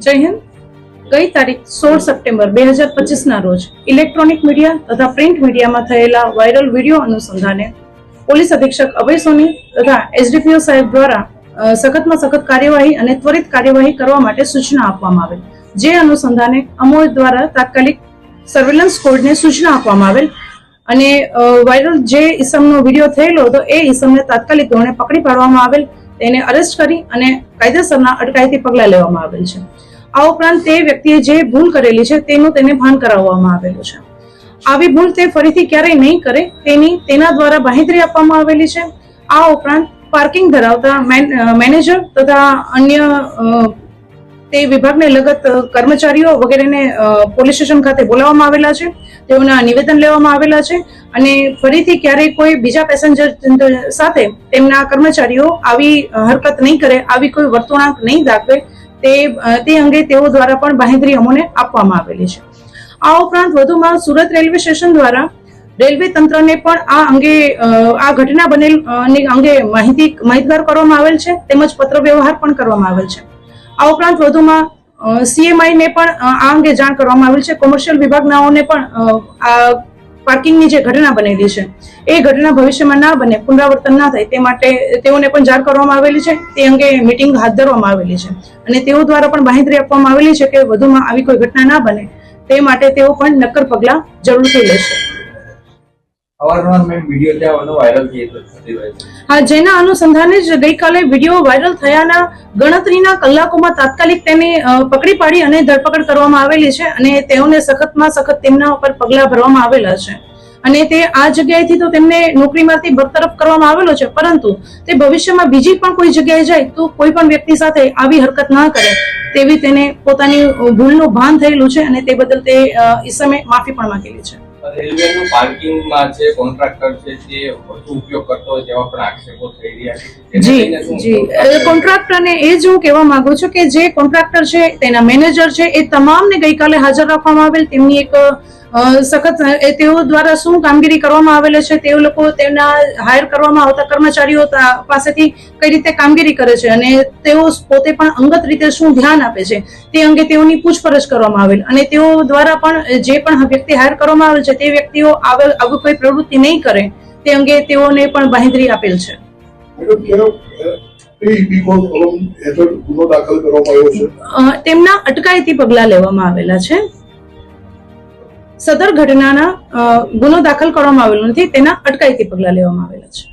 જય હિન્દ. ગઈ તારીખ 16 સપ્ટેમ્બર 2025 રોજ ઇલેક્ટ્રોનિક મીડિયા તથા પ્રિન્ટ મીડિયામાં થયેલા વાયરલ વિડીયો અનુસંધાને પોલીસ અધિક્ષક અભય સોની તથા એસડીપીઓ સાહેબ દ્વારા સખતમાં સખત કાર્યવાહી અને ત્વરિત કાર્યવાહી કરવા માટે સૂચના આપવામાં આવેલ. જે અનુસંધાને અમોદ દ્વારા તાત્કાલિક સર્વેલન્સ કોડને સૂચના આપવામાં આવેલ અને વાયરલ જે ઈસમનો વિડીયો થયેલો હતો એ ઈસમને તાત્કાલિક ધોરણે પકડી પાડવામાં આવેલ, તેને અરેસ્ટ કરી અને કાયદેસરના અટકાયતી પગલા લેવામાં આવેલ છે. આ ઉપરાંત તે વ્યક્તિએ જે ભૂલ કરેલી છે તેનું તેને ભાન કરાવવામાં આવેલું છે. આવી ભૂલ તે ફરીથી ક્યારેય નહીં કરે તેના દ્વારા બાંહેધરી આપવામાં આવેલી છે. આ ઉપરાંત પાર્કિંગ ધરાવતા મેનેજર તથા અન્ય તે વિભાગને લગત કર્મચારીઓ વગેરેને પોલીસ સ્ટેશન ખાતે બોલાવવામાં આવેલા છે. તેઓના નિવેદન લેવામાં આવેલા છે અને ફરીથી ક્યારેય કોઈ બીજા પેસેન્જર સાથે તેમના કર્મચારીઓ આવી હરકત નહીં કરે, આવી કોઈ વર્તણૂક નહીં દાખવે તે અંગે તેઓ દ્વારા પણ બાંહેધરી અમોને આપવામાં આવેલી છે. આ ઉપરાંત વધુમાં સુરત રેલવે સ્ટેશન દ્વારા રેલવે તંત્રને પણ આ અંગે આ ઘટના બનેલ અંગે માહિતગાર કરવામાં આવેલ છે, તેમજ પત્ર વ્યવહાર પણ કરવામાં આવેલ છે. આ ઉપરાંત વધુમાં સીએમઆઈ ને પણ આ અંગે જાણ કરવામાં આવેલ છે. કોમર્શિયલ વિભાગનાઓને પણ આ પાર્કિંગની જે ઘટના બનેલી છે એ ઘટના ભવિષ્યમાં ના બને, પુનરાવર્તન ના થાય તે માટે તેઓને પણ જાણ કરવામાં આવેલી છે. તે અંગે મીટિંગ હાથ ધરવામાં આવેલી છે અને તેઓ દ્વારા પણ બાંહેધરી આપવામાં આવેલી છે કે વધુમાં આવી કોઈ ઘટના ના બને તે માટે તેઓ પણ નક્કર પગલા જરૂરથી લેશે. હા, જેના અનુસંધાને જ ગઈકાલે વિડીયો વાયરલ થયાના ગણતરીના કલાકોમાં તાત્કાલિક તેને પકડી પાડી અને ધરપકડ કરવામાં આવેલી છે અને તેઓને સખતમાં સખત તેમના ઉપર પગલા ભરવામાં આવેલા છે. અને તે આ જગ્યાએથી તો તેમને નોકરીમાંથી બરતરફ કરવામાં આવેલો છે, પરંતુ તે ભવિષ્યમાં બીજી પણ કોઈ જગ્યાએ જાય તો કોઈ પણ વ્યક્તિ સાથે આવી હરકત ના કરે તેવી તેને પોતાની ભૂલનું ભાન થયેલું છે અને તે બદલ તે ઈસમે માફી પણ માંગેલી છે. રેલવેનું પાર્કિંગમાં જે કોન્ટ્રાક્ટર છે તે વધુ ઉપયોગ કરતો હોય તેવા પણ આક્ષેપો થઈ રહ્યા છે. જી, કોન્ટ્રાક્ટરને એ જ હું કહેવા માંગુ છું કે જે કોન્ટ્રાક્ટર છે તેના મેનેજર છે એ તમામને ગઈકાલે હાજર રાખવામાં આવેલ. તેમની એક સખત તેઓ દ્વારા શું કામગીરી કરવામાં આવેલ છે, તે લોકો તેમના હાયર કરવામાં આવતા કર્મચારીઓ પાસેથી કઈ રીતે કામગીરી કરે છે અને તેઓ પોતે પણ અંગત રીતે શું ધ્યાન આપે છે તે અંગે તેઓની પૂછપરછ કરવામાં આવેલ અને તેઓ દ્વારા પણ જે પણ વ્યક્તિ હાયર કરવામાં આવેલ છે તે વ્યક્તિઓ આવી કોઈ પ્રવૃત્તિ નહીં કરે તે અંગે તેઓને પણ બાંહેધરી આપેલ છે. તેમના અટકાયતી પગલા લેવામાં આવેલા છે. સદર ઘટનાના ગુનો દાખલ કરવામાં આવેલો નથી, તેના અટકાયતી પગલા લેવામાં આવેલા છે.